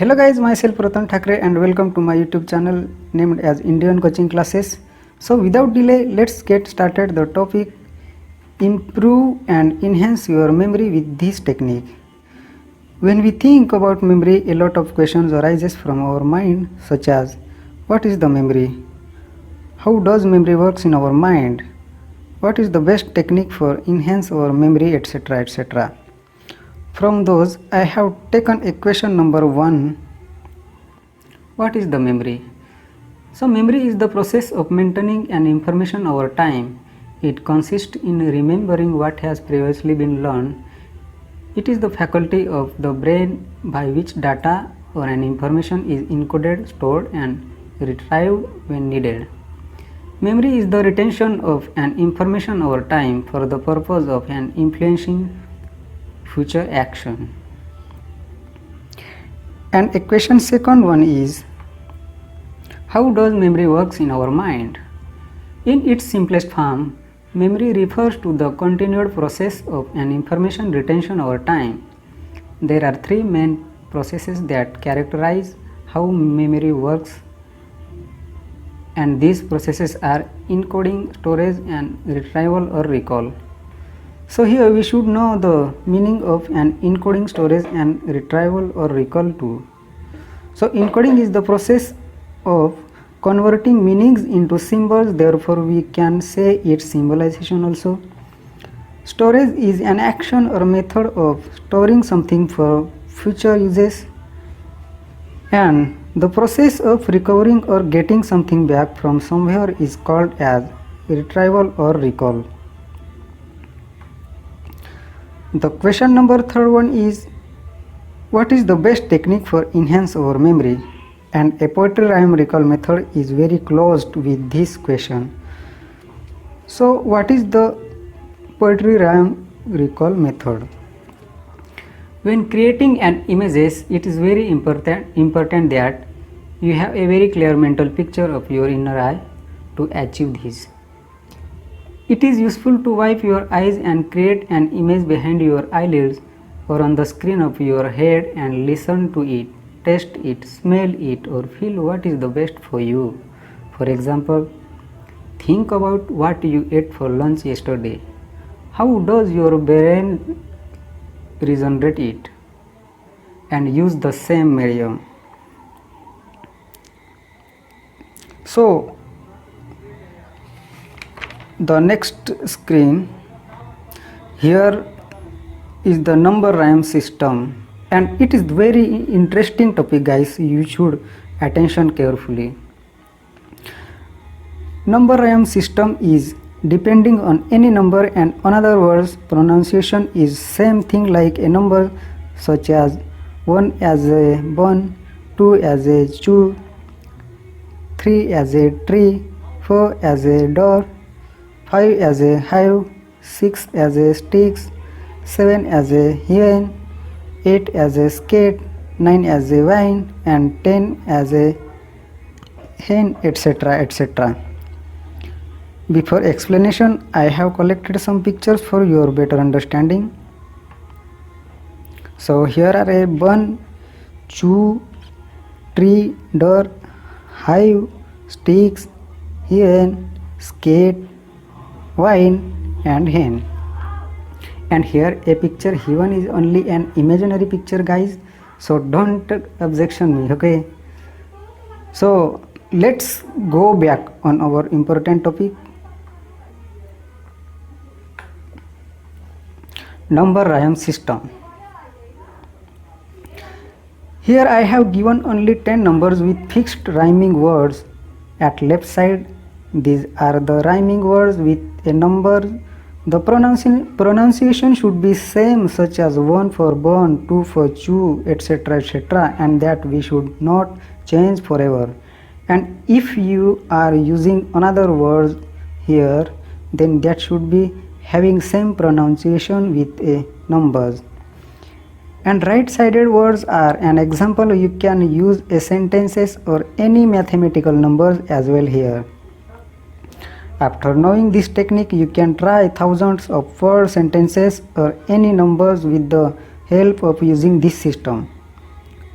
Hello guys, myself Ratan Thakre and welcome to my YouTube channel named as Indian Coaching Classes. So without delay, let's get started the topic improve and enhance your memory with this technique. When we think about memory, a lot of questions arises from our mind such as what is the memory? How does memory works in our mind? What is the best technique for enhance our memory, etc, etc. From those, I have taken a question number 1. What is the memory? So memory is the process of maintaining an information over time. It consists in remembering what has previously been learned. It is the faculty of the brain by which data or an information is encoded, stored and retrieved when needed. Memory is the retention of an information over time for the purpose of an influencing future action. And equation second one is how does memory works in our mind? In its simplest form, memory refers to the continued process of an information retention over time. There are three main processes that characterize how memory works, and these processes are encoding, storage and retrieval or recall. So here we should know the meaning of an encoding, storage and retrieval or recall too. So encoding is the process of converting meanings into symbols, therefore we can say its symbolization also. Storage is an action or method of storing something for future uses, and the process of recovering or getting something back from somewhere is called as retrieval or recall. The question number 3 is what is the best technique for enhance our memory? And a poetry rhyme recall method is very close with this question. So what is the poetry rhyme recall method? When creating an images, it is very important that you have a very clear mental picture of your inner eye to achieve this. It is useful to wipe your eyes and create an image behind your eyelids or on the screen of your head and listen to it, taste it, smell it or feel what is the best for you. For example, think about what you ate for lunch yesterday. How does your brain regenerate it? And use the same medium. So the next screen, here is the number rhyme system, and it is very interesting topic guys, you should attention carefully. Number rhyme system is depending on any number, and another words pronunciation is same thing like a number such as 1 as a bun, 2 as a chew, 3 as a tree, 4 as a door, 5 as a hive, 6 as a sticks, 7 as a hen, 8 as a skate, 9 as a vine and 10 as a hen, etc, etc. Before explanation, I have collected some pictures for your better understanding. So here are a bun, chew, tree, door, hive, sticks, hen, skate, vine and hen. And here a picture given is only an imaginary picture guys, so don't objection me, okay? So let's go back on our important topic, number rhyme system. Here I have given only 10 numbers with fixed rhyming words at left side. These are the rhyming words with a number. The pronunciation should be same such as 1 for bun, 2 for chew, etc, etc, and that we should not change forever. And if you are using another words here, then that should be having same pronunciation with a numbers. And right sided words are an example. You can use a sentences or any mathematical numbers as well here. After knowing this technique, you can try thousands of word sentences or any numbers with the help of using this system.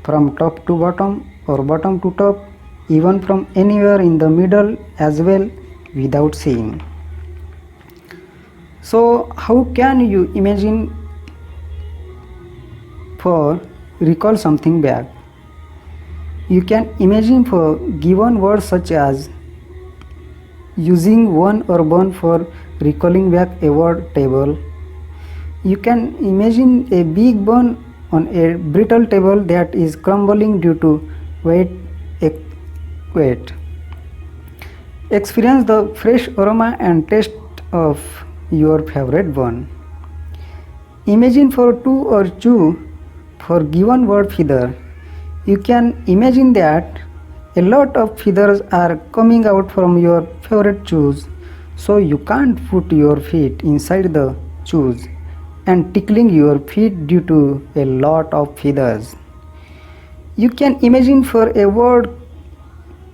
from top to bottom or bottom to top, even from anywhere in the middle as well without seeing. So how can you imagine for recall something back? You can imagine for given words such as using one or bun for recalling back a word table. You can imagine a big bun on a brittle table that is crumbling due to weight. Experience the fresh aroma and taste of your favorite bun. Imagine for two or chew for given word feather. You can imagine that a lot of feathers are coming out from your favorite shoes, so you can't put your feet inside the shoes and tickling your feet due to a lot of feathers. You can imagine for a word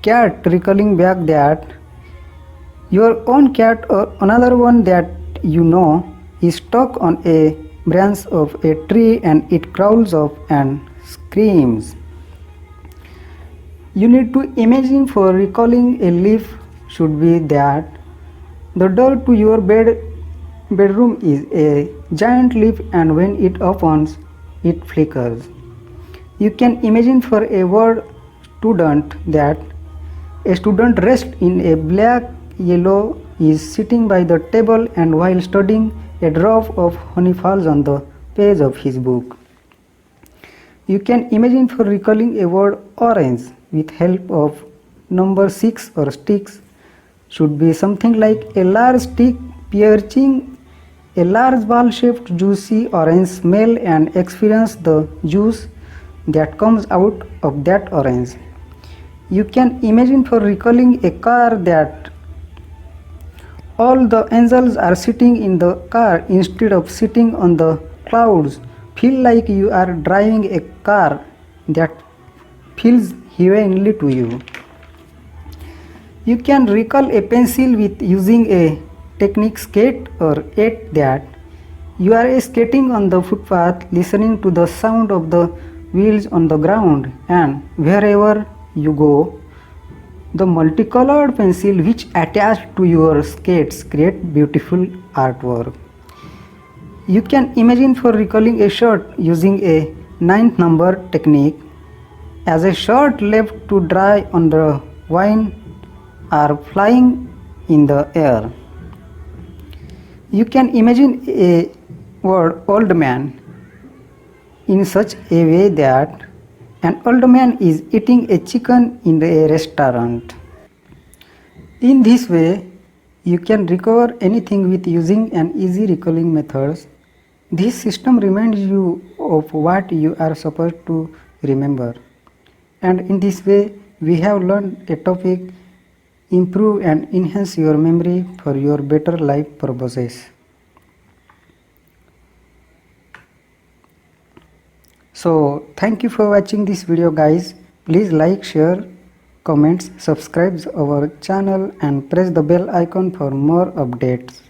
cat recalling back that your own cat or another one that you know is stuck on a branch of a tree and it crawls up and screams. You need to imagine for recalling a leaf should be that the door to your bedroom is a giant leaf and when it opens, it flickers. You can imagine for a word student that a student dressed in a black yellow is sitting by the table and while studying a drop of honey falls on the page of his book. You can imagine for recalling a word orange with help of number 6 or sticks should be something like a large stick piercing a large ball-shaped juicy orange smell and experience the juice that comes out of that orange. You can imagine for recalling a car that all the angels are sitting in the car instead of sitting on the clouds. Feel like you are driving a car that feels heavenly to you. You can recall a pencil with using a technique skate or at that you are skating on the footpath listening to the sound of the wheels on the ground and wherever you go the multicolored pencil which attached to your skates create beautiful artwork. You can imagine for recalling a shirt using a 9th number technique as a shirt left to dry on the vine are flying in the air. You can imagine a word old man in such a way that an old man is eating a chicken in a restaurant. In this way, you can recover anything with using an easy recalling methods. This system reminds you of what you are supposed to remember. And in this way, we have learned a topic, improve and enhance your memory for your better life purposes. So thank you for watching this video guys. Please like, share, comments, subscribe our channel and press the bell icon for more updates.